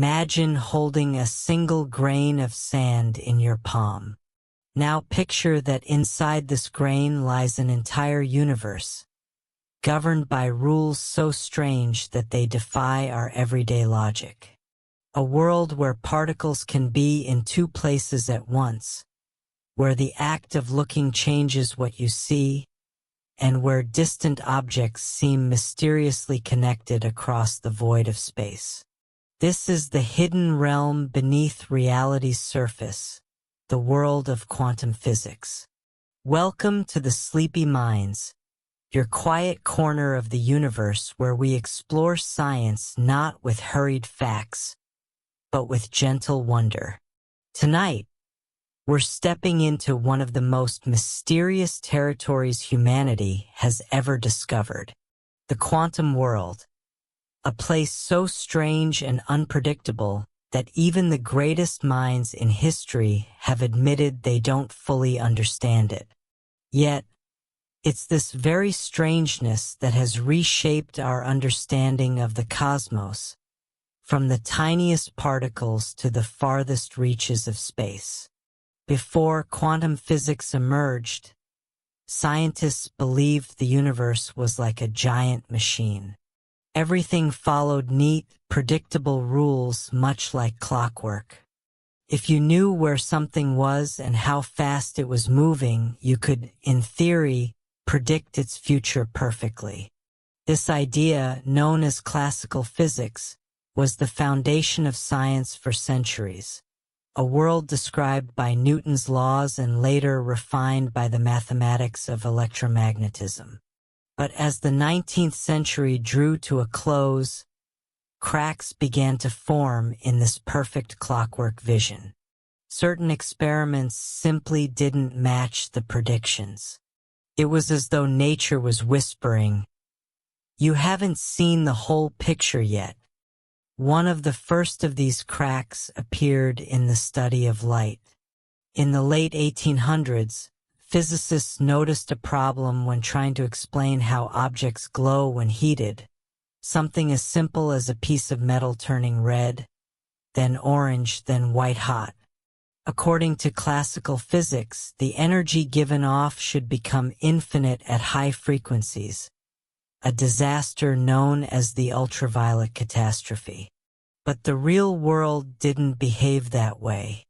Imagine holding a single grain of sand in your palm. Now picture that inside this grain lies an entire universe, governed by rules so strange that they defy our everyday logic. A world where particles can be in two places at once, where the act of looking changes what you see, and where distant objects seem mysteriously connected across the void of space. This is the hidden realm beneath reality's surface, the world of quantum physics. Welcome to the Sleepy Minds, your quiet corner of the universe where we explore science not with hurried facts, but with gentle wonder. Tonight, we're stepping into one of the most mysterious territories humanity has ever discovered, the quantum world, a place so strange and unpredictable that even the greatest minds in history have admitted they don't fully understand it. Yet, it's this very strangeness that has reshaped our understanding of the cosmos, from the tiniest particles to the farthest reaches of space. Before quantum physics emerged, scientists believed the universe was like a giant machine. Everything followed neat, predictable rules, much like clockwork. If you knew where something was and how fast it was moving, you could, in theory, predict its future perfectly. This idea, known as classical physics, was the foundation of science for centuries, a world described by Newton's laws and later refined by the mathematics of electromagnetism. But as the 19th century drew to a close, cracks began to form in this perfect clockwork vision. Certain experiments simply didn't match the predictions. It was as though nature was whispering, "You haven't seen the whole picture yet." One of the first of these cracks appeared in the study of light. In the late 1800s, physicists noticed a problem when trying to explain how objects glow when heated, something as simple as a piece of metal turning red, then orange, then white hot. According to classical physics, the energy given off should become infinite at high frequencies, a disaster known as the ultraviolet catastrophe. But the real world didn't behave that way.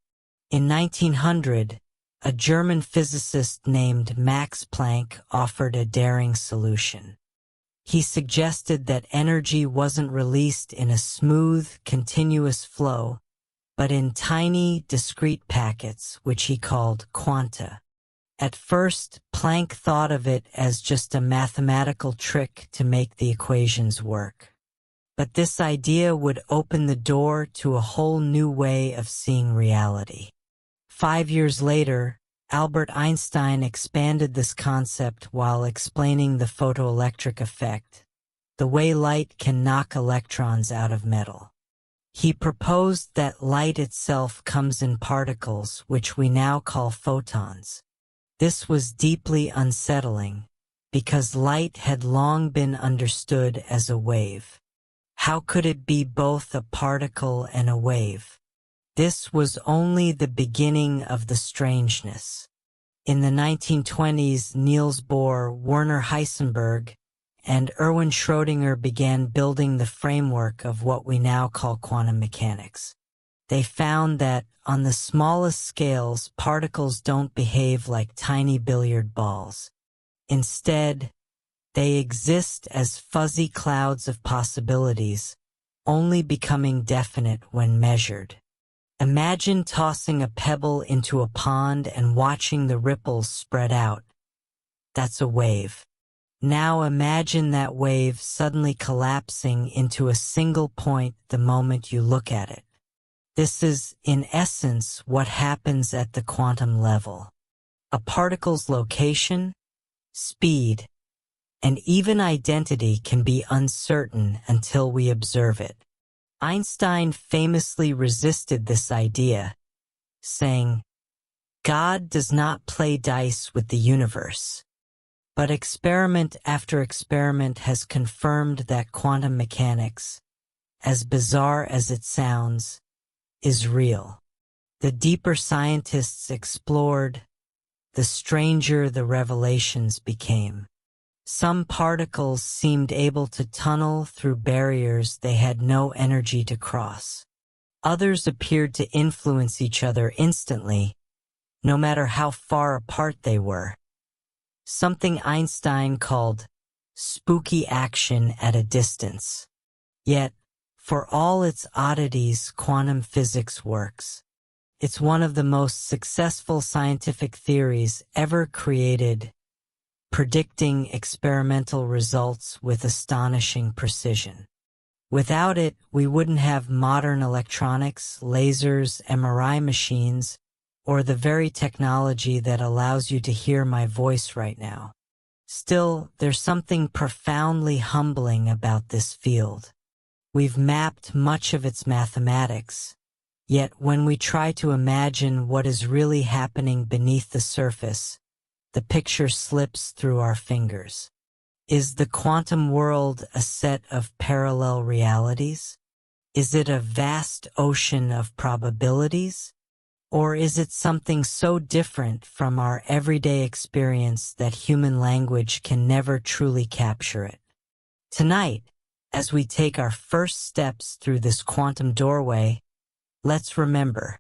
In 1900, a German physicist named Max Planck offered a daring solution. He suggested that energy wasn't released in a smooth, continuous flow, but in tiny, discrete packets, which he called quanta. At first, Planck thought of it as just a mathematical trick to make the equations work. But this idea would open the door to a whole new way of seeing reality. 5 years later, Albert Einstein expanded this concept while explaining the photoelectric effect, the way light can knock electrons out of metal. He proposed that light itself comes in particles, which we now call photons. This was deeply unsettling, because light had long been understood as a wave. How could it be both a particle and a wave? This was only the beginning of the strangeness. In the 1920s, Niels Bohr, Werner Heisenberg, and Erwin Schrödinger began building the framework of what we now call quantum mechanics. They found that, on the smallest scales, particles don't behave like tiny billiard balls. Instead, they exist as fuzzy clouds of possibilities, only becoming definite when measured. Imagine tossing a pebble into a pond and watching the ripples spread out. That's a wave. Now imagine that wave suddenly collapsing into a single point the moment you look at it. This is, in essence, what happens at the quantum level. A particle's location, speed, and even identity can be uncertain until we observe it. Einstein famously resisted this idea, saying, "God does not play dice with the universe." But experiment after experiment has confirmed that quantum mechanics, as bizarre as it sounds, is real. The deeper scientists explored, the stranger the revelations became. Some particles seemed able to tunnel through barriers they had no energy to cross. Others appeared to influence each other instantly, no matter how far apart they were. Something Einstein called spooky action at a distance. Yet, for all its oddities, quantum physics works. It's one of the most successful scientific theories ever created, predicting experimental results with astonishing precision. Without it, we wouldn't have modern electronics, lasers, MRI machines, or the very technology that allows you to hear my voice right now. Still, there's something profoundly humbling about this field. We've mapped much of its mathematics, yet when we try to imagine what is really happening beneath the surface, the picture slips through our fingers. Is the quantum world a set of parallel realities? Is it a vast ocean of probabilities? Or is it something so different from our everyday experience that human language can never truly capture it? Tonight, as we take our first steps through this quantum doorway, let's remember,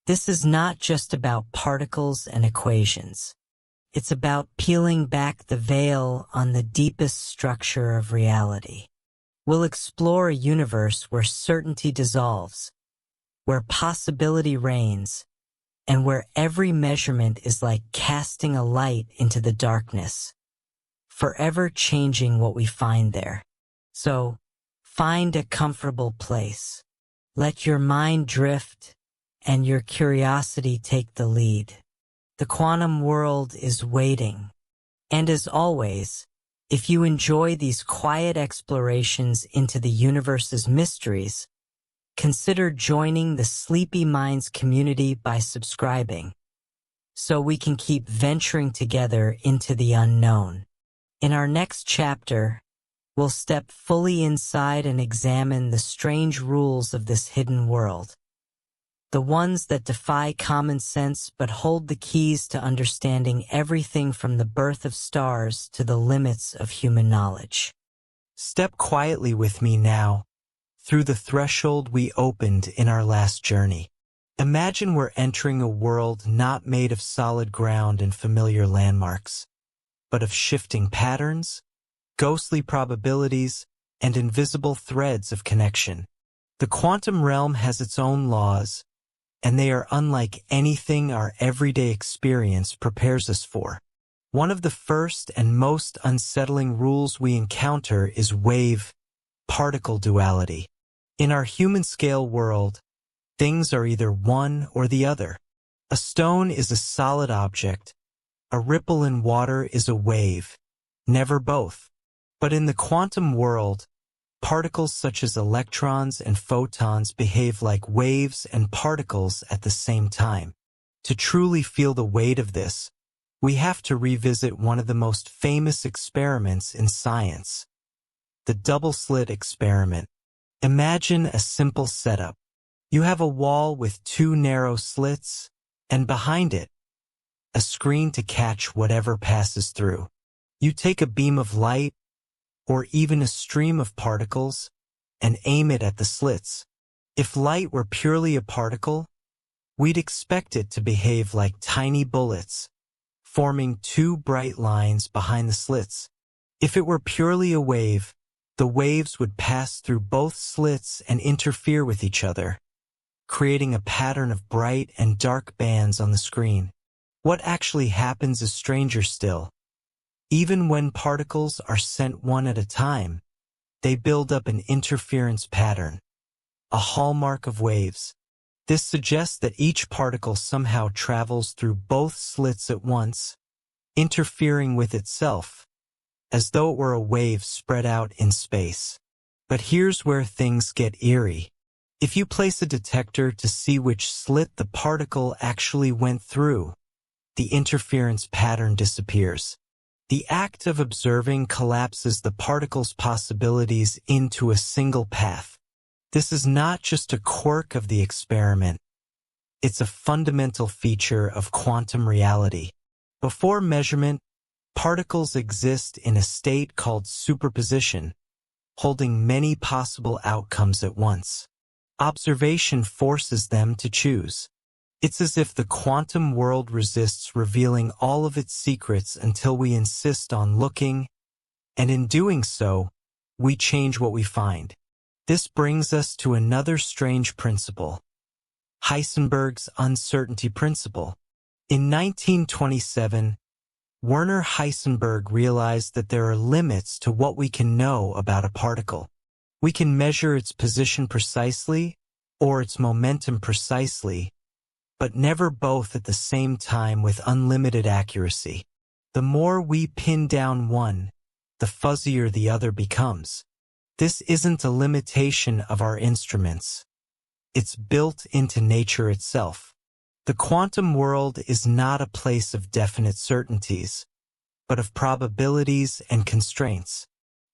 this is not just about particles and equations. It's about peeling back the veil on the deepest structure of reality. We'll explore a universe where certainty dissolves, where possibility reigns, and where every measurement is like casting a light into the darkness, forever changing what we find there. So, find a comfortable place. Let your mind drift, and your curiosity take the lead. The quantum world is waiting. And as always, if you enjoy these quiet explorations into the universe's mysteries, consider joining the Sleepy Minds community by subscribing, so we can keep venturing together into the unknown. In our next chapter, we'll step fully inside and examine the strange rules of this hidden world. The ones that defy common sense but hold the keys to understanding everything from the birth of stars to the limits of human knowledge. Step quietly with me now, through the threshold we opened in our last journey. Imagine we're entering a world not made of solid ground and familiar landmarks, but of shifting patterns, ghostly probabilities, and invisible threads of connection. The quantum realm has its own laws, and they are unlike anything our everyday experience prepares us for. One of the first and most unsettling rules we encounter is wave-particle duality. In our human-scale world, things are either one or the other. A stone is a solid object. A ripple in water is a wave, never both. But in the quantum world, particles such as electrons and photons behave like waves and particles at the same time. To truly feel the weight of this, we have to revisit one of the most famous experiments in science, the double-slit experiment. Imagine a simple setup. You have a wall with two narrow slits, and behind it, a screen to catch whatever passes through. You take a beam of light, or even a stream of particles, and aim it at the slits. If light were purely a particle, we'd expect it to behave like tiny bullets, forming two bright lines behind the slits. If it were purely a wave, the waves would pass through both slits and interfere with each other, creating a pattern of bright and dark bands on the screen. What actually happens is stranger still. Even when particles are sent one at a time, they build up an interference pattern, a hallmark of waves. This suggests that each particle somehow travels through both slits at once, interfering with itself, as though it were a wave spread out in space. But here's where things get eerie. If you place a detector to see which slit the particle actually went through, the interference pattern disappears. The act of observing collapses the particle's possibilities into a single path. This is not just a quirk of the experiment. It's a fundamental feature of quantum reality. Before measurement, particles exist in a state called superposition, holding many possible outcomes at once. Observation forces them to choose. It's as if the quantum world resists revealing all of its secrets until we insist on looking, and in doing so, we change what we find. This brings us to another strange principle, Heisenberg's uncertainty principle. In 1927, Werner Heisenberg realized that there are limits to what we can know about a particle. We can measure its position precisely or its momentum precisely, but never both at the same time with unlimited accuracy. The more we pin down one, the fuzzier the other becomes. This isn't a limitation of our instruments. It's built into nature itself. The quantum world is not a place of definite certainties, but of probabilities and constraints.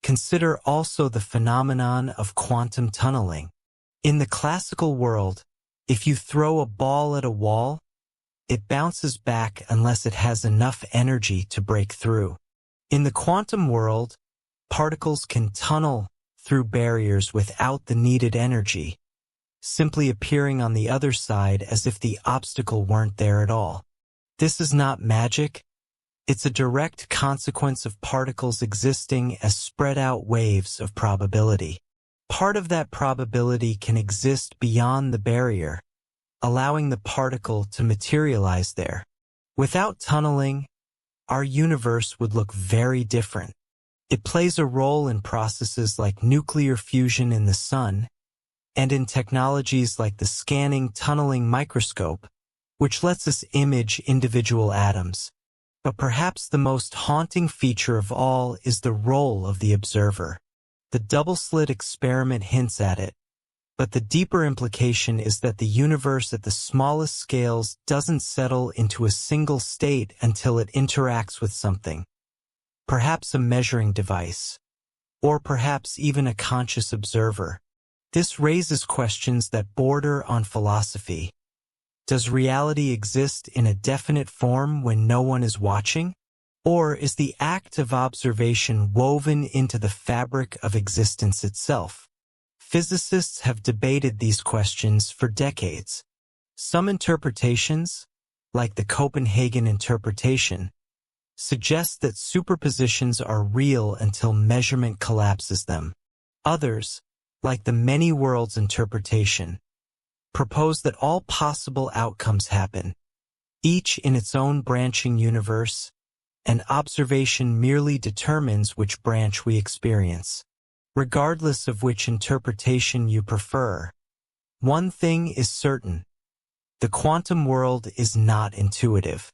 Consider also the phenomenon of quantum tunneling. In the classical world, if you throw a ball at a wall, it bounces back unless it has enough energy to break through. In the quantum world, particles can tunnel through barriers without the needed energy, simply appearing on the other side as if the obstacle weren't there at all. This is not magic. It's a direct consequence of particles existing as spread-out waves of probability. Part of that probability can exist beyond the barrier, allowing the particle to materialize there. Without tunneling, our universe would look very different. It plays a role in processes like nuclear fusion in the sun, and in technologies like the scanning tunneling microscope, which lets us image individual atoms. But perhaps the most haunting feature of all is the role of the observer. The double-slit experiment hints at it, but the deeper implication is that the universe at the smallest scales doesn't settle into a single state until it interacts with something, perhaps a measuring device, or perhaps even a conscious observer. This raises questions that border on philosophy. Does reality exist in a definite form when no one is watching? Or is the act of observation woven into the fabric of existence itself? Physicists have debated these questions for decades. Some interpretations, like the Copenhagen interpretation, suggest that superpositions are real until measurement collapses them. Others, like the many worlds interpretation, propose that all possible outcomes happen, each in its own branching universe, and observation merely determines which branch we experience. Regardless of which interpretation you prefer, one thing is certain: the quantum world is not intuitive.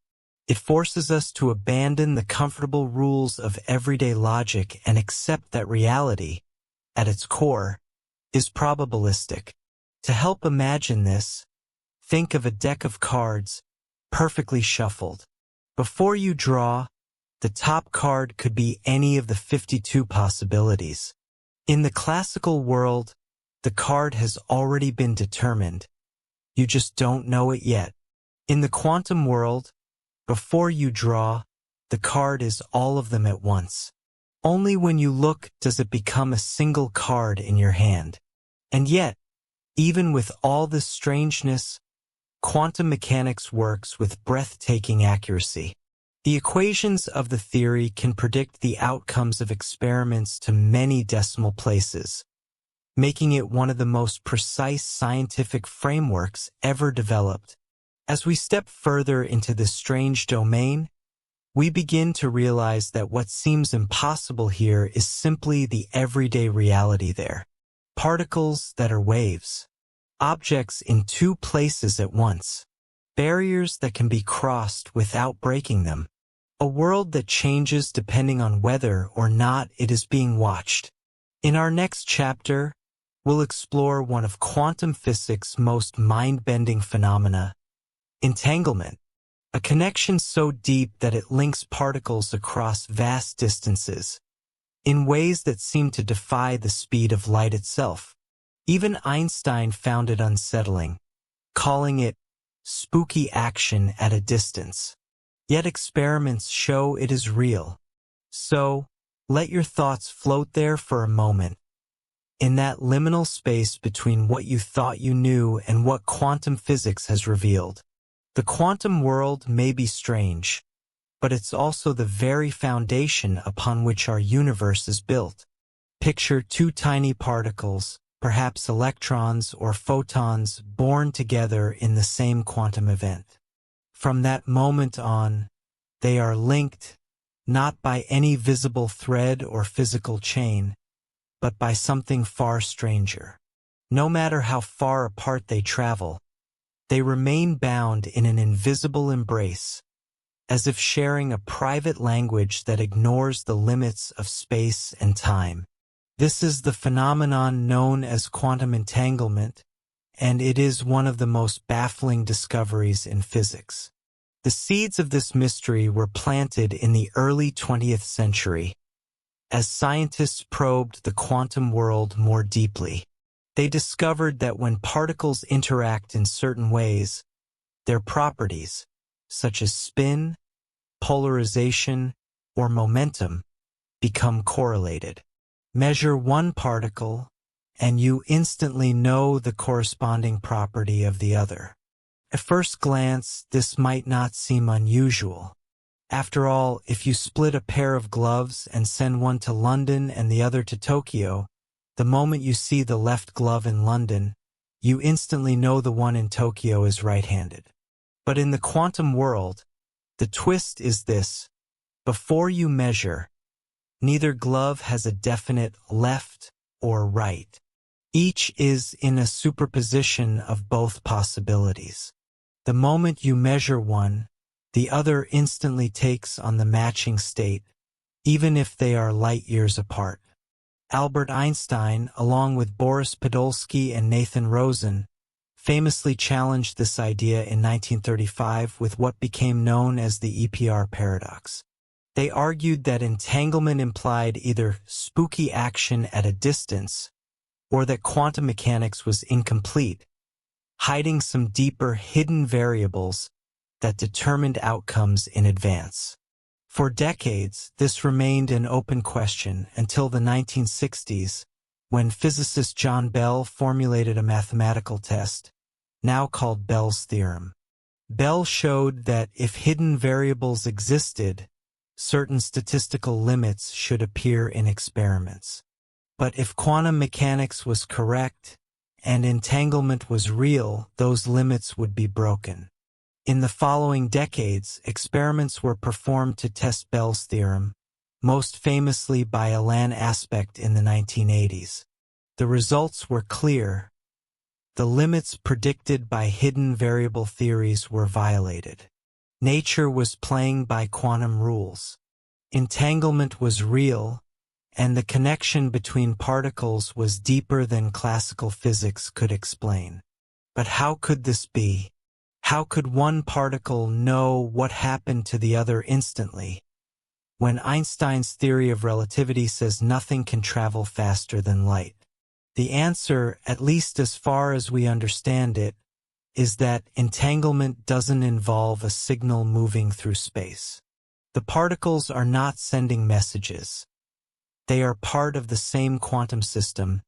It forces us to abandon the comfortable rules of everyday logic and accept that reality, at its core, is probabilistic. To help imagine this, think of a deck of cards, perfectly shuffled. Before you draw, the top card could be any of the 52 possibilities. In the classical world, the card has already been determined. You just don't know it yet. In the quantum world, before you draw, the card is all of them at once. Only when you look does it become a single card in your hand. And yet, even with all this strangeness, quantum mechanics works with breathtaking accuracy. The equations of the theory can predict the outcomes of experiments to many decimal places, making it one of the most precise scientific frameworks ever developed. As we step further into this strange domain, we begin to realize that what seems impossible here is simply the everyday reality there. Particles that are waves, objects in two places at once, barriers that can be crossed without breaking them, a world that changes depending on whether or not it is being watched. In our next chapter, we'll explore one of quantum physics' most mind-bending phenomena, entanglement, a connection so deep that it links particles across vast distances, in ways that seem to defy the speed of light itself. Even Einstein found it unsettling, calling it spooky action at a distance. Yet experiments show it is real. So, let your thoughts float there for a moment. In that liminal space between what you thought you knew and what quantum physics has revealed. The quantum world may be strange, but it's also the very foundation upon which our universe is built. Picture two tiny particles, perhaps electrons or photons, born together in the same quantum event. From that moment on, they are linked, not by any visible thread or physical chain, but by something far stranger. No matter how far apart they travel, they remain bound in an invisible embrace, as if sharing a private language that ignores the limits of space and time. This is the phenomenon known as quantum entanglement, and it is one of the most baffling discoveries in physics. The seeds of this mystery were planted in the early 20th century. As scientists probed the quantum world more deeply, they discovered that when particles interact in certain ways, their properties, such as spin, polarization, or momentum, become correlated. Measure one particle, and you instantly know the corresponding property of the other. At first glance, this might not seem unusual. After all, if you split a pair of gloves and send one to London and the other to Tokyo, the moment you see the left glove in London, you instantly know the one in Tokyo is right-handed. But in the quantum world, the twist is this: before you measure, neither glove has a definite left or right. Each is in a superposition of both possibilities. The moment you measure one, the other instantly takes on the matching state, even if they are light years apart. Albert Einstein, along with Boris Podolsky and Nathan Rosen, famously challenged this idea in 1935 with what became known as the EPR paradox. They argued that entanglement implied either spooky action at a distance or that quantum mechanics was incomplete, hiding some deeper hidden variables that determined outcomes in advance. For decades, this remained an open question until the 1960s, when physicist John Bell formulated a mathematical test, now called Bell's theorem. Bell showed that if hidden variables existed, certain statistical limits should appear in experiments. But if quantum mechanics was correct and entanglement was real, those limits would be broken. In the following decades, experiments were performed to test Bell's theorem, most famously by Alain Aspect in the 1980s. The results were clear. The limits predicted by hidden variable theories were violated. Nature was playing by quantum rules. Entanglement was real, and the connection between particles was deeper than classical physics could explain. But how could this be? How could one particle know what happened to the other instantly, when Einstein's theory of relativity says nothing can travel faster than light? The answer, at least as far as we understand it, is that entanglement doesn't involve a signal moving through space. The particles are not sending messages. They are part of the same quantum system,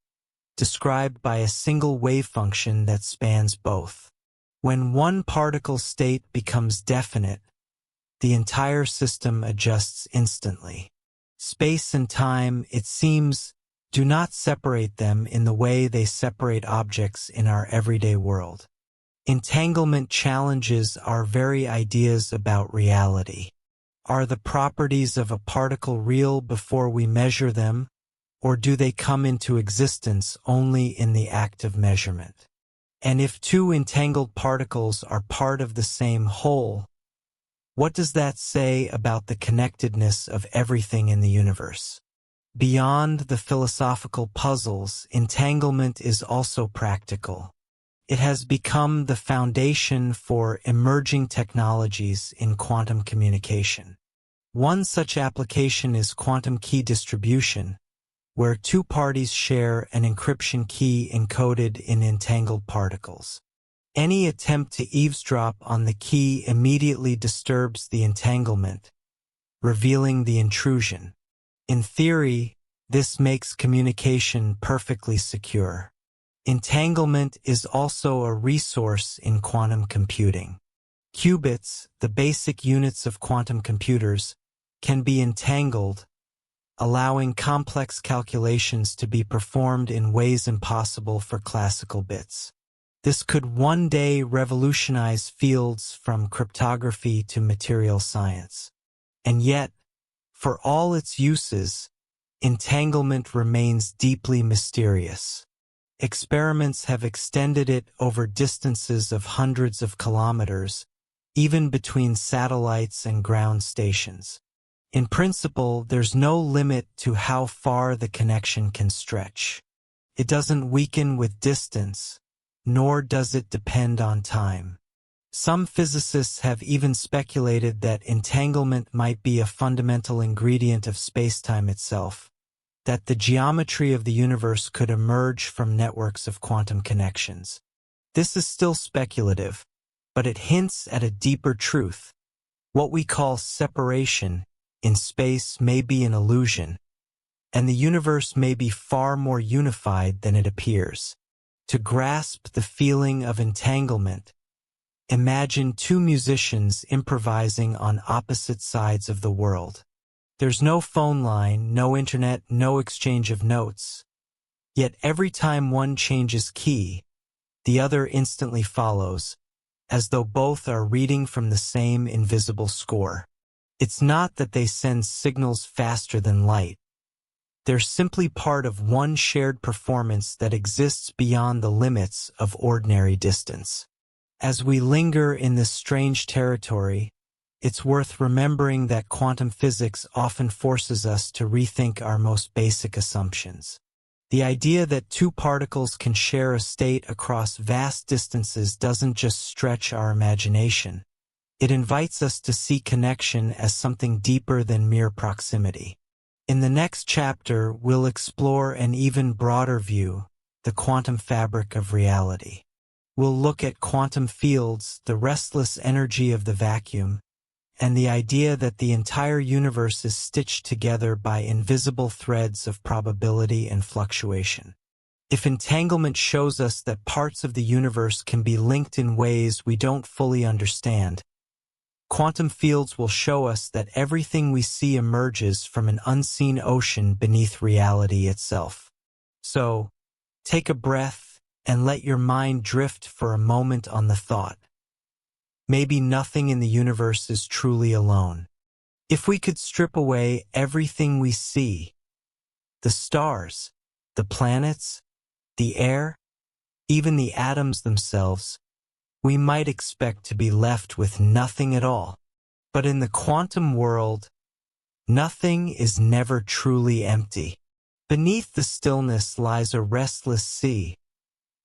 described by a single wave function that spans both. When one particle state becomes definite, the entire system adjusts instantly. Space and time, it seems, do not separate them in the way they separate objects in our everyday world. Entanglement challenges our very ideas about reality. Are the properties of a particle real before we measure them, or do they come into existence only in the act of measurement? And if two entangled particles are part of the same whole, what does that say about the connectedness of everything in the universe? Beyond the philosophical puzzles, entanglement is also practical. It has become the foundation for emerging technologies in quantum communication. One such application is quantum key distribution, where two parties share an encryption key encoded in entangled particles. Any attempt to eavesdrop on the key immediately disturbs the entanglement, revealing the intrusion. In theory, this makes communication perfectly secure. Entanglement is also a resource in quantum computing. Qubits, the basic units of quantum computers, can be entangled, allowing complex calculations to be performed in ways impossible for classical bits. This could one day revolutionize fields from cryptography to material science. And yet, for all its uses, entanglement remains deeply mysterious. Experiments have extended it over distances of hundreds of kilometers, even between satellites and ground stations. In principle, there's no limit to how far the connection can stretch. It doesn't weaken with distance, nor does it depend on time. Some physicists have even speculated that entanglement might be a fundamental ingredient of spacetime itself, that the geometry of the universe could emerge from networks of quantum connections. This is still speculative, but it hints at a deeper truth. What we call separation in space may be an illusion, and the universe may be far more unified than it appears. To grasp the feeling of entanglement, imagine two musicians improvising on opposite sides of the world. There's no phone line, no internet, no exchange of notes. Yet every time one changes key, the other instantly follows, as though both are reading from the same invisible score. It's not that they send signals faster than light. They're simply part of one shared performance that exists beyond the limits of ordinary distance. As we linger in this strange territory, it's worth remembering that quantum physics often forces us to rethink our most basic assumptions. The idea that two particles can share a state across vast distances doesn't just stretch our imagination. It invites us to see connection as something deeper than mere proximity. In the next chapter, we'll explore an even broader view, the quantum fabric of reality. We'll look at quantum fields, the restless energy of the vacuum, and the idea that the entire universe is stitched together by invisible threads of probability and fluctuation. If entanglement shows us that parts of the universe can be linked in ways we don't fully understand, quantum fields will show us that everything we see emerges from an unseen ocean beneath reality itself. So, take a breath and let your mind drift for a moment on the thought. Maybe nothing in the universe is truly alone. If we could strip away everything we see, the stars, the planets, the air, even the atoms themselves, we might expect to be left with nothing at all. But in the quantum world, nothing is never truly empty. Beneath the stillness lies a restless sea,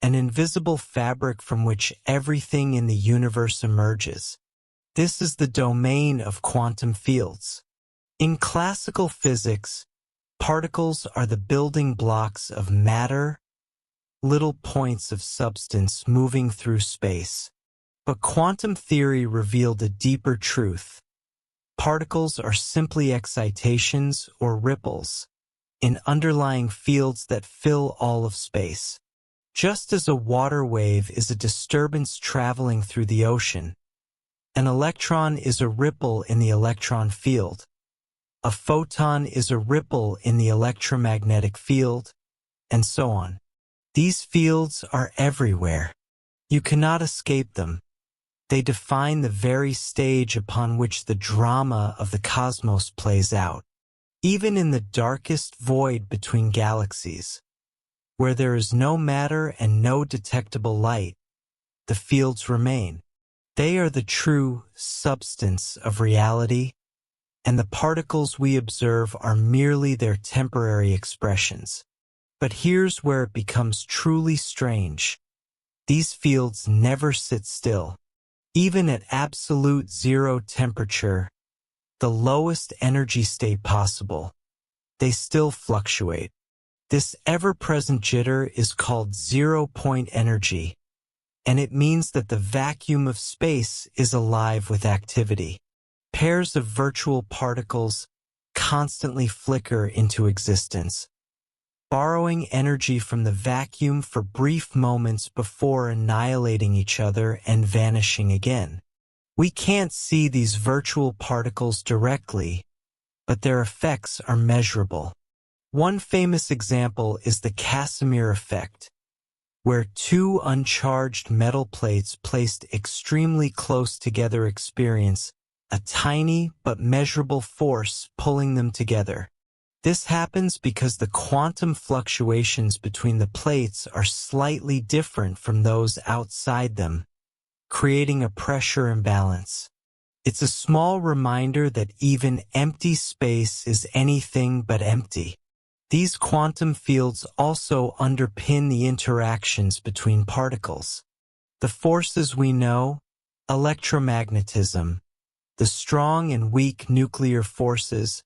an invisible fabric from which everything in the universe emerges. This is the domain of quantum fields. In classical physics, particles are the building blocks of matter, little points of substance moving through space. But quantum theory revealed a deeper truth. Particles are simply excitations or ripples in underlying fields that fill all of space. Just as a water wave is a disturbance traveling through the ocean, an electron is a ripple in the electron field. A photon is a ripple in the electromagnetic field, and so on. These fields are everywhere. You cannot escape them. They define the very stage upon which the drama of the cosmos plays out. Even in the darkest void between galaxies, where there is no matter and no detectable light, the fields remain. They are the true substance of reality, and the particles we observe are merely their temporary expressions. But here's where it becomes truly strange. These fields never sit still. Even at absolute zero temperature, the lowest energy state possible, they still fluctuate. This ever-present jitter is called zero-point energy, and it means that the vacuum of space is alive with activity. Pairs of virtual particles constantly flicker into existence, borrowing energy from the vacuum for brief moments before annihilating each other and vanishing again. We can't see these virtual particles directly, but their effects are measurable. One famous example is the Casimir effect, where two uncharged metal plates placed extremely close together experience a tiny but measurable force pulling them together. This happens because the quantum fluctuations between the plates are slightly different from those outside them, creating a pressure imbalance. It's a small reminder that even empty space is anything but empty. These quantum fields also underpin the interactions between particles. The forces we know, electromagnetism, the strong and weak nuclear forces,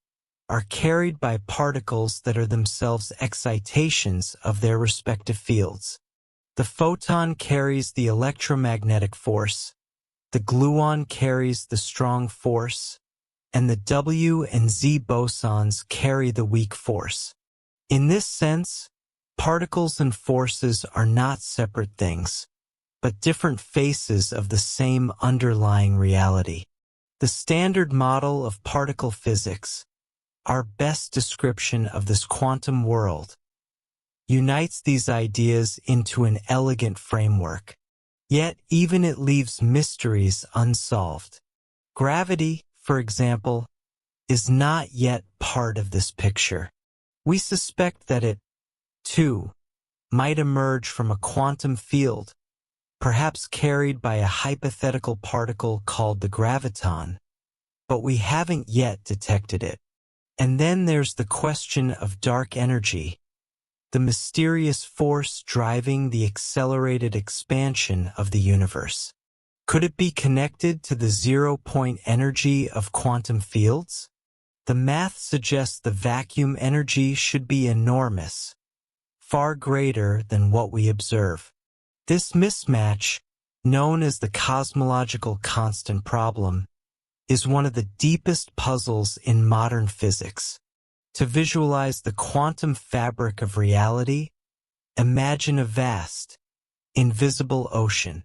are carried by particles that are themselves excitations of their respective fields. The photon carries the electromagnetic force, the gluon carries the strong force, and the W and Z bosons carry the weak force. In this sense, particles and forces are not separate things, but different faces of the same underlying reality. The standard model of particle physics, our best description of this quantum world, unites these ideas into an elegant framework. Yet even it leaves mysteries unsolved. Gravity, for example, is not yet part of this picture. We suspect that it, too, might emerge from a quantum field, perhaps carried by a hypothetical particle called the graviton, but we haven't yet detected it. And then there's the question of dark energy, the mysterious force driving the accelerated expansion of the universe. Could it be connected to the zero-point energy of quantum fields? The math suggests the vacuum energy should be enormous, far greater than what we observe. This mismatch, known as the cosmological constant problem, is one of the deepest puzzles in modern physics. To visualize the quantum fabric of reality, imagine a vast, invisible ocean.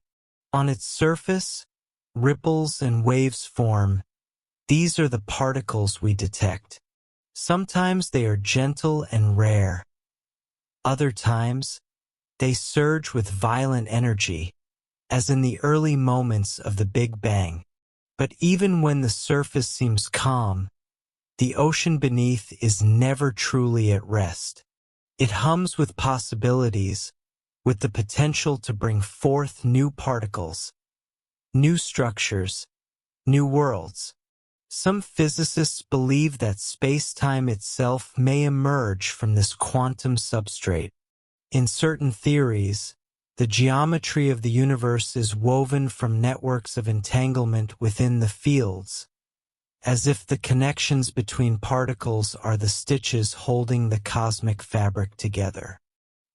On its surface, ripples and waves form. These are the particles we detect. Sometimes they are gentle and rare. Other times, they surge with violent energy, as in the early moments of the Big Bang. But even when the surface seems calm, the ocean beneath is never truly at rest. It hums with possibilities, with the potential to bring forth new particles, new structures, new worlds. Some physicists believe that space-time itself may emerge from this quantum substrate. In certain theories, the geometry of the universe is woven from networks of entanglement within the fields, as if the connections between particles are the stitches holding the cosmic fabric together.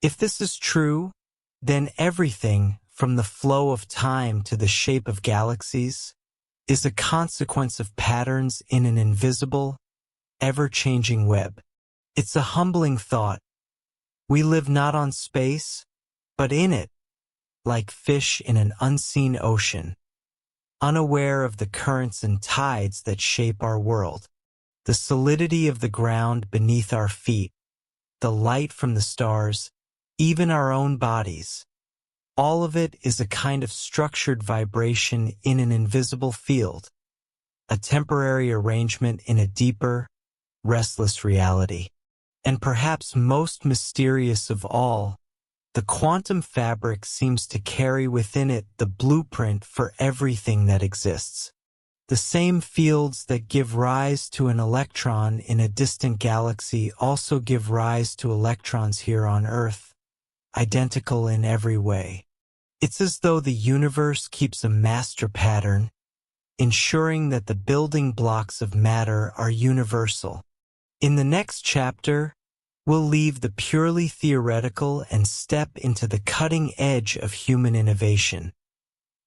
If this is true, then everything, from the flow of time to the shape of galaxies, is a consequence of patterns in an invisible, ever-changing web. It's a humbling thought. We live not on space, but in it, like fish in an unseen ocean, unaware of the currents and tides that shape our world. The solidity of the ground beneath our feet, the light from the stars, even our own bodies. All of it is a kind of structured vibration in an invisible field, a temporary arrangement in a deeper, restless reality. And perhaps most mysterious of all, the quantum fabric seems to carry within it the blueprint for everything that exists. The same fields that give rise to an electron in a distant galaxy also give rise to electrons here on Earth, identical in every way. It's as though the universe keeps a master pattern, ensuring that the building blocks of matter are universal. In the next chapter, We'll leave the purely theoretical and step into the cutting edge of human innovation,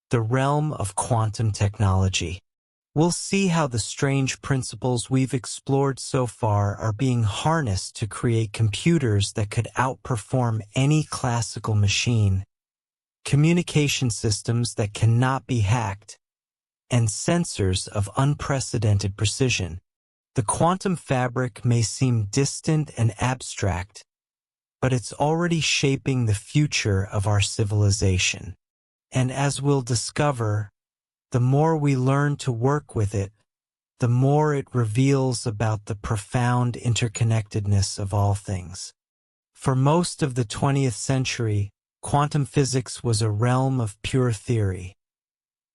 the realm of quantum technology. We'll see how the strange principles we've explored so far are being harnessed to create computers that could outperform any classical machine, communication systems that cannot be hacked, and sensors of unprecedented precision. The quantum fabric may seem distant and abstract, but it's already shaping the future of our civilization. And as we'll discover, the more we learn to work with it, the more it reveals about the profound interconnectedness of all things. For most of the 20th century, quantum physics was a realm of pure theory,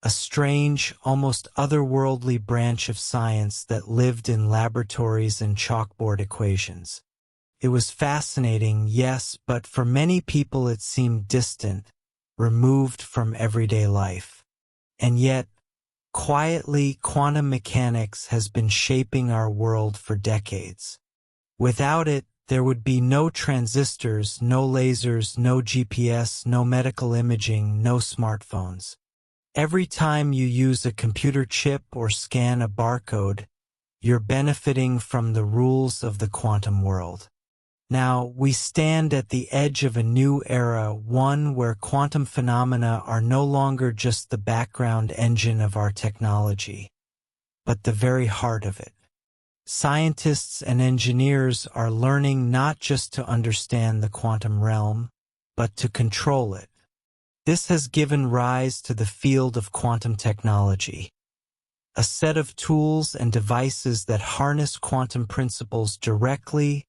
a strange, almost otherworldly branch of science that lived in laboratories and chalkboard equations. It was fascinating, yes, but for many people it seemed distant, removed from everyday life. And yet, quietly, quantum mechanics has been shaping our world for decades. Without it, there would be no transistors, no lasers, no GPS, no medical imaging, no smartphones. Every time you use a computer chip or scan a barcode, you're benefiting from the rules of the quantum world. Now, we stand at the edge of a new era, one where quantum phenomena are no longer just the background engine of our technology, but the very heart of it. Scientists and engineers are learning not just to understand the quantum realm, but to control it. This has given rise to the field of quantum technology, a set of tools and devices that harness quantum principles directly,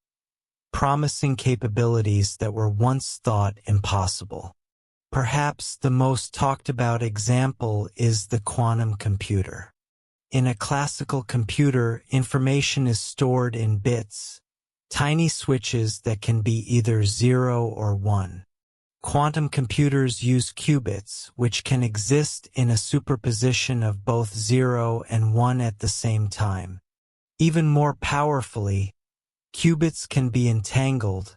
promising capabilities that were once thought impossible. Perhaps the most talked about example is the quantum computer. In a classical computer, information is stored in bits, tiny switches that can be either 0 or 1. Quantum computers use qubits, which can exist in a superposition of both 0 and 1 at the same time. Even more powerfully, qubits can be entangled,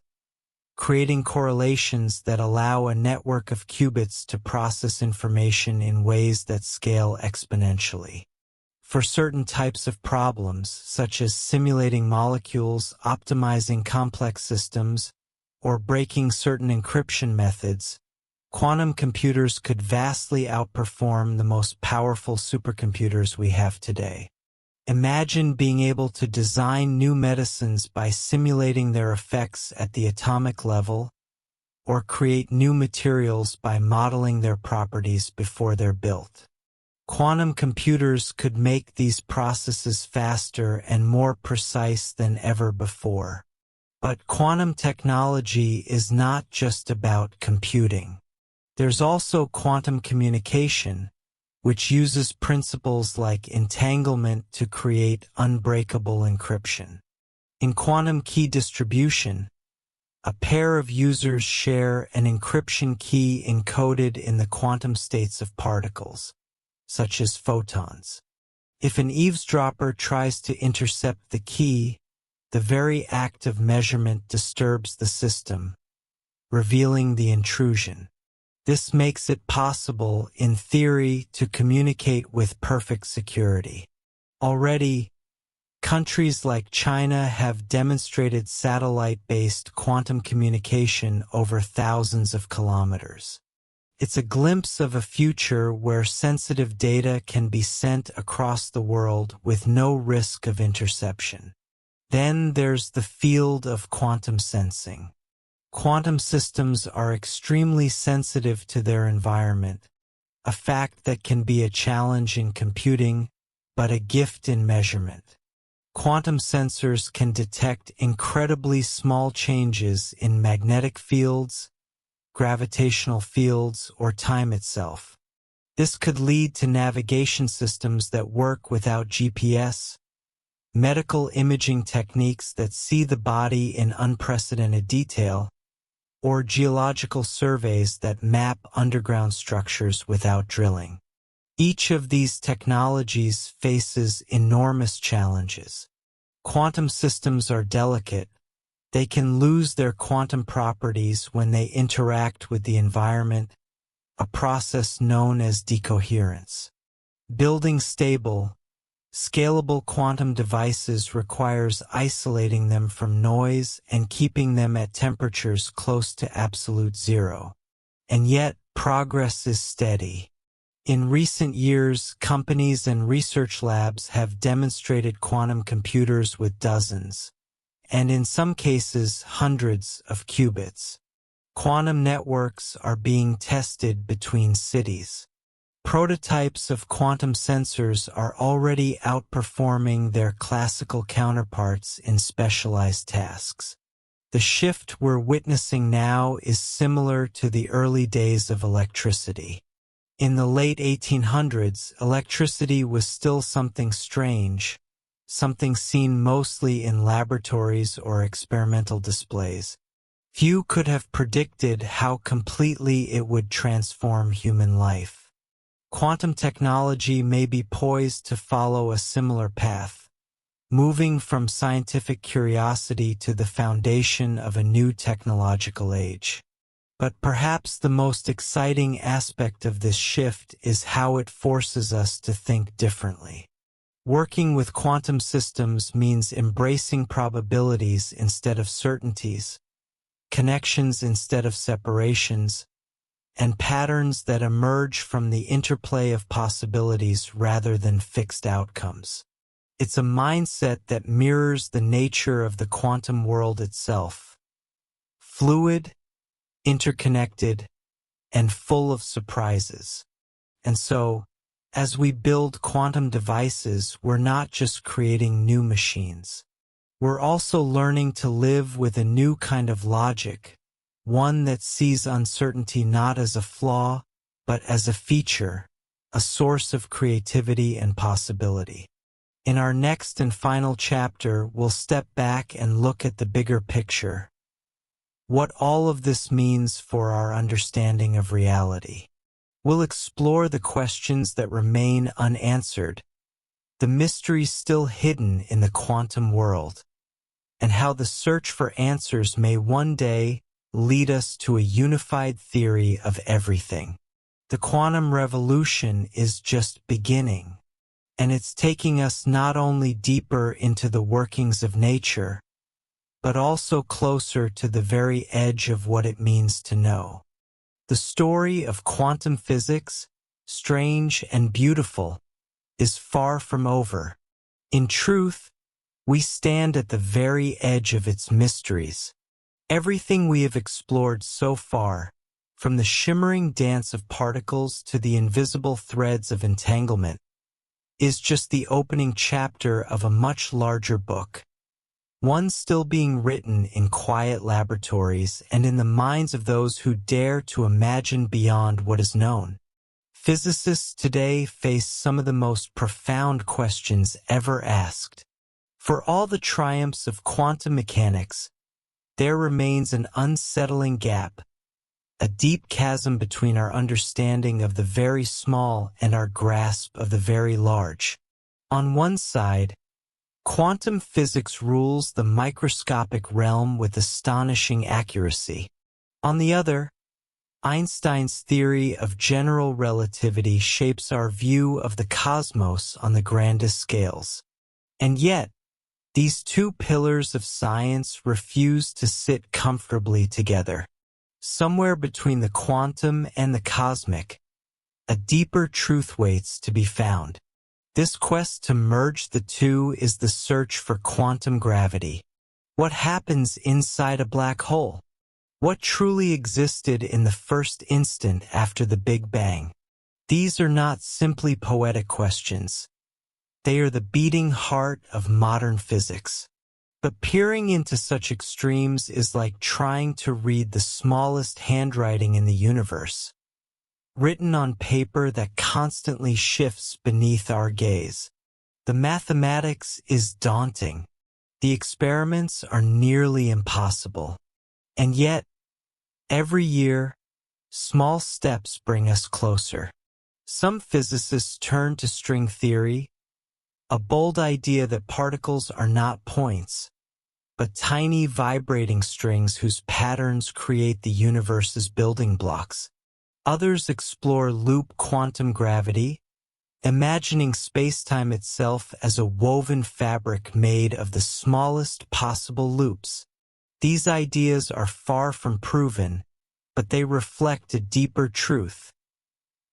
creating correlations that allow a network of qubits to process information in ways that scale exponentially. For certain types of problems, such as simulating molecules, optimizing complex systems, or breaking certain encryption methods, quantum computers could vastly outperform the most powerful supercomputers we have today. Imagine being able to design new medicines by simulating their effects at the atomic level, or create new materials by modeling their properties before they're built. Quantum computers could make these processes faster and more precise than ever before. But quantum technology is not just about computing. There's also quantum communication, which uses principles like entanglement to create unbreakable encryption. In quantum key distribution, a pair of users share an encryption key encoded in the quantum states of particles, such as photons. If an eavesdropper tries to intercept the key, the very act of measurement disturbs the system, revealing the intrusion. This makes it possible, in theory, to communicate with perfect security. Already, countries like China have demonstrated satellite-based quantum communication over thousands of kilometers. It's a glimpse of a future where sensitive data can be sent across the world with no risk of interception. Then there's the field of quantum sensing. Quantum systems are extremely sensitive to their environment, a fact that can be a challenge in computing, but a gift in measurement. Quantum sensors can detect incredibly small changes in magnetic fields, gravitational fields, or time itself. This could lead to navigation systems that work without GPS, medical imaging techniques that see the body in unprecedented detail, or geological surveys that map underground structures without drilling. Each of these technologies faces enormous challenges. Quantum systems are delicate. They can lose their quantum properties when they interact with the environment, a process known as decoherence. Building stable, scalable quantum devices requires isolating them from noise and keeping them at temperatures close to absolute zero. And yet, progress is steady. In recent years, companies and research labs have demonstrated quantum computers with dozens, and in some cases, hundreds of qubits. Quantum networks are being tested between cities. Prototypes of quantum sensors are already outperforming their classical counterparts in specialized tasks. The shift we're witnessing now is similar to the early days of electricity. In the late 1800s, electricity was still something strange, something seen mostly in laboratories or experimental displays. Few could have predicted how completely it would transform human life. Quantum technology may be poised to follow a similar path, moving from scientific curiosity to the foundation of a new technological age. But perhaps the most exciting aspect of this shift is how it forces us to think differently. Working with quantum systems means embracing probabilities instead of certainties, connections instead of separations, and patterns that emerge from the interplay of possibilities rather than fixed outcomes. It's a mindset that mirrors the nature of the quantum world itself. Fluid, interconnected, and full of surprises. And so, as we build quantum devices, we're not just creating new machines. We're also learning to live with a new kind of logic, one that sees uncertainty not as a flaw, but as a feature, a source of creativity and possibility. In our next and final chapter, we'll step back and look at the bigger picture. What all of this means for our understanding of reality. We'll explore the questions that remain unanswered, the mysteries still hidden in the quantum world, and how the search for answers may one day lead us to a unified theory of everything. The quantum revolution is just beginning, and it's taking us not only deeper into the workings of nature, but also closer to the very edge of what it means to know. The story of quantum physics, strange and beautiful, is far from over. In truth, we stand at the very edge of its mysteries. Everything we have explored so far, from the shimmering dance of particles to the invisible threads of entanglement, is just the opening chapter of a much larger book. One still being written in quiet laboratories and in the minds of those who dare to imagine beyond what is known. Physicists today face some of the most profound questions ever asked. For all the triumphs of quantum mechanics, there remains an unsettling gap, a deep chasm between our understanding of the very small and our grasp of the very large. On one side, quantum physics rules the microscopic realm with astonishing accuracy. On the other, Einstein's theory of general relativity shapes our view of the cosmos on the grandest scales. And yet, these two pillars of science refuse to sit comfortably together. Somewhere between the quantum and the cosmic, a deeper truth waits to be found. This quest to merge the two is the search for quantum gravity. What happens inside a black hole? What truly existed in the first instant after the Big Bang? These are not simply poetic questions. They are the beating heart of modern physics. But peering into such extremes is like trying to read the smallest handwriting in the universe, written on paper that constantly shifts beneath our gaze. The mathematics is daunting. The experiments are nearly impossible. And yet, every year, small steps bring us closer. Some physicists turn to string theory, a bold idea that particles are not points, but tiny vibrating strings whose patterns create the universe's building blocks. Others explore loop quantum gravity, imagining spacetime itself as a woven fabric made of the smallest possible loops. These ideas are far from proven, but they reflect a deeper truth.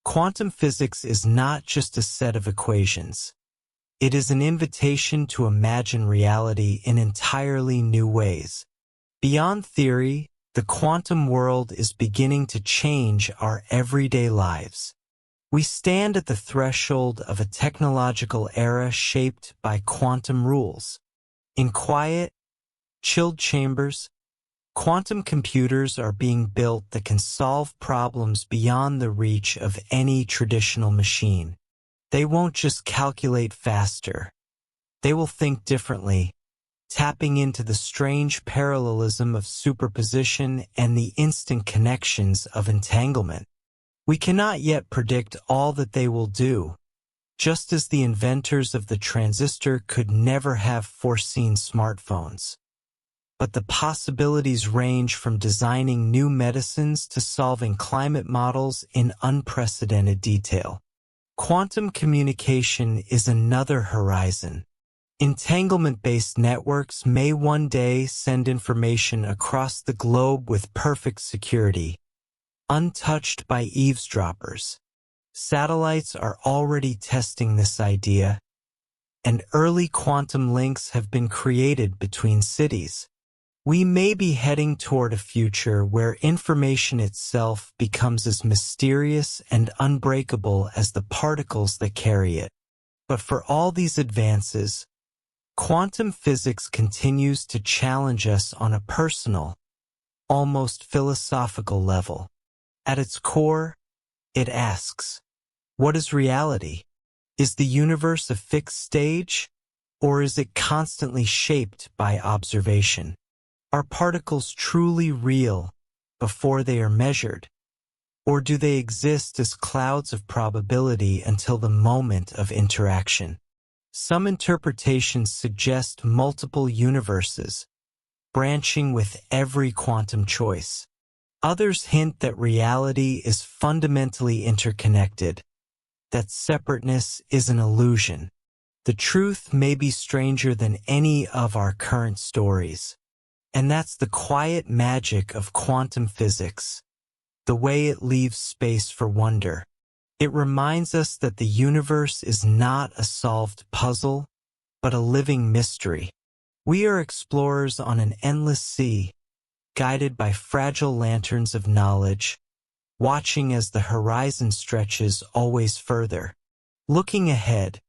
Quantum physics is not just a set of equations. It is an invitation to imagine reality in entirely new ways. Beyond theory, the quantum world is beginning to change our everyday lives. We stand at the threshold of a technological era shaped by quantum rules. In quiet, chilled chambers, quantum computers are being built that can solve problems beyond the reach of any traditional machine. They won't just calculate faster. They will think differently, tapping into the strange parallelism of superposition and the instant connections of entanglement. We cannot yet predict all that they will do, just as the inventors of the transistor could never have foreseen smartphones. But the possibilities range from designing new medicines to solving climate models in unprecedented detail. Quantum communication is another horizon. Entanglement-based networks may one day send information across the globe with perfect security, untouched by eavesdroppers. Satellites are already testing this idea, and early quantum links have been created between cities. We may be heading toward a future where information itself becomes as mysterious and unbreakable as the particles that carry it. But for all these advances, quantum physics continues to challenge us on a personal, almost philosophical level. At its core, it asks, what is reality? Is the universe a fixed stage, or is it constantly shaped by observation? Are particles truly real before they are measured, or do they exist as clouds of probability until the moment of interaction? Some interpretations suggest multiple universes, branching with every quantum choice. Others hint that reality is fundamentally interconnected, that separateness is an illusion. The truth may be stranger than any of our current stories. And that's the quiet magic of quantum physics, the way it leaves space for wonder. It reminds us that the universe is not a solved puzzle, but a living mystery. We are explorers on an endless sea, guided by fragile lanterns of knowledge, watching as the horizon stretches always further. Looking ahead,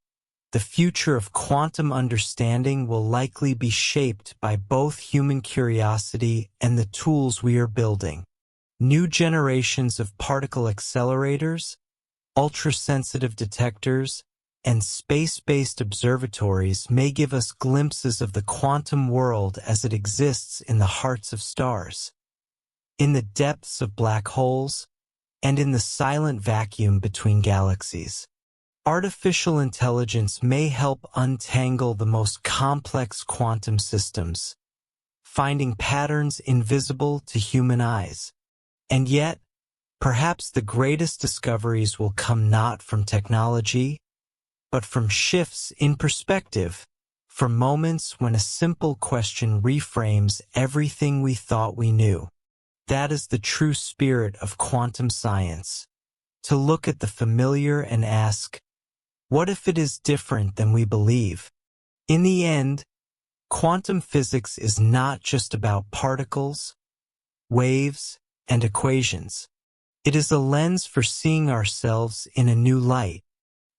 the future of quantum understanding will likely be shaped by both human curiosity and the tools we are building. New generations of particle accelerators, ultra-sensitive detectors, and space-based observatories may give us glimpses of the quantum world as it exists in the hearts of stars, in the depths of black holes, and in the silent vacuum between galaxies. Artificial intelligence may help untangle the most complex quantum systems, finding patterns invisible to human eyes. And yet, perhaps the greatest discoveries will come not from technology, but from shifts in perspective, from moments when a simple question reframes everything we thought we knew. That is the true spirit of quantum science, to look at the familiar and ask, what if it is different than we believe? In the end, quantum physics is not just about particles, waves, and equations. It is a lens for seeing ourselves in a new light.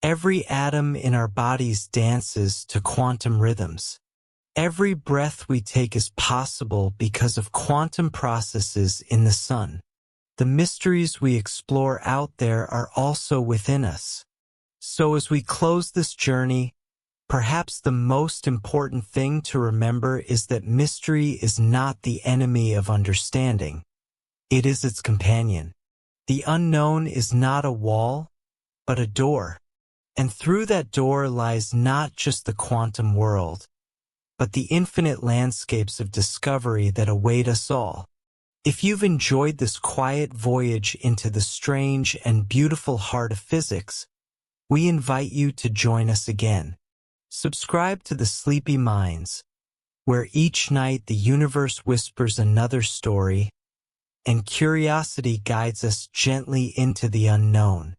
Every atom in our bodies dances to quantum rhythms. Every breath we take is possible because of quantum processes in the sun. The mysteries we explore out there are also within us. So as we close this journey, perhaps the most important thing to remember is that mystery is not the enemy of understanding. It is its companion. The unknown is not a wall, but a door. And through that door lies not just the quantum world, but the infinite landscapes of discovery that await us all. If you've enjoyed this quiet voyage into the strange and beautiful heart of physics, we invite you to join us again. Subscribe to the Sleepy Minds, where each night the universe whispers another story, and curiosity guides us gently into the unknown.